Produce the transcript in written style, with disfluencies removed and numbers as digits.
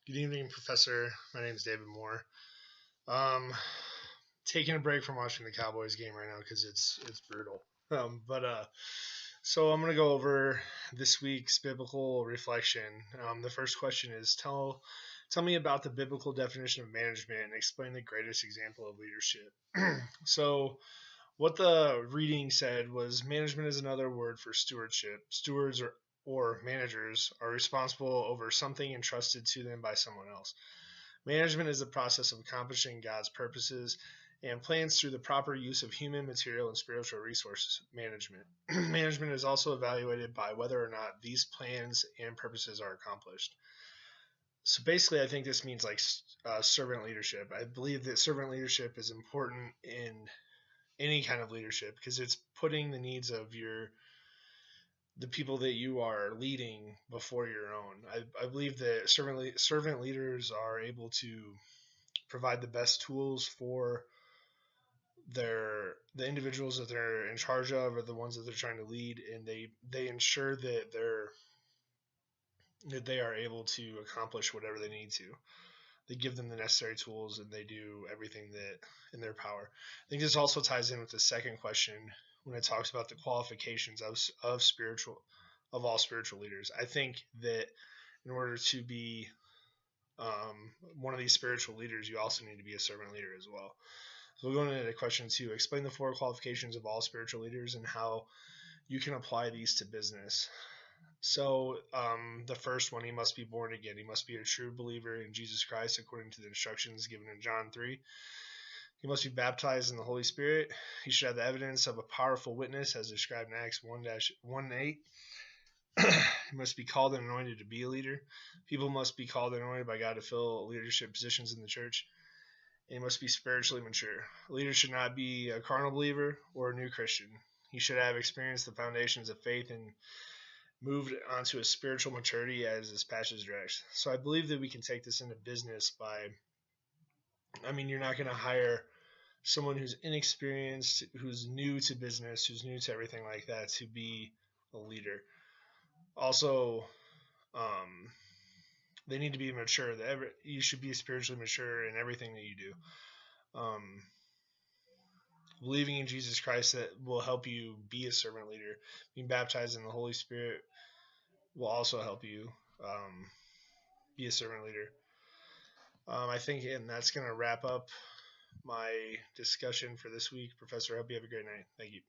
Good evening, Professor. My name is David Moore. Um, Taking a break from watching the Cowboys game right now because it's brutal. So I'm gonna go over this week's biblical reflection. The first question is tell me about the biblical definition of management and explain the greatest example of leadership. So what the reading said was management is another word for stewardship. Stewards or managers are responsible over something entrusted to them by someone else. Management is the process of accomplishing God's purposes and plans through the proper use of human, material, and spiritual resources management. Management is also evaluated by whether or not these plans and purposes are accomplished. So basically, I think this means like servant leadership. I believe that servant leadership is important in any kind of leadership because it's putting the needs of the people that you are leading before your own. I believe that servant leaders are able to provide the best tools for the individuals that they're in charge of or the ones that they're trying to lead, and they ensure that they are able to accomplish whatever they need to. They give them the necessary tools and they do everything that in their power. I think this also ties in with the second question when it talks about the qualifications of all spiritual leaders. I think that in order to be one of these spiritual leaders, you also need to be a servant leader as well. So we'll go into question 2. Explain the 4 qualifications of all spiritual leaders and how you can apply these to business. So the first one, he must be born again. He must be a true believer in Jesus Christ according to the instructions given in John 3. He must be baptized in the Holy Spirit. He should have the evidence of a powerful witness as described in Acts 1-1-8. He must be called and anointed to be a leader. People must be called and anointed by God to fill leadership positions in the church. And he must be spiritually mature. A leader should not be a carnal believer or a new Christian. He should have experienced the foundations of faith and moved onto a spiritual maturity as this passage directs. So I believe that we can take this into business you're not going to hire someone who's inexperienced, who's new to business, who's new to everything like that to be a leader. Also, they need to be mature. You should be spiritually mature in everything that you do. Believing in Jesus Christ that will help you be a servant leader. Being baptized in the Holy Spirit will also help you be a servant leader. I think, and that's going to wrap up my discussion for this week. Professor, I hope you have a great night. Thank you.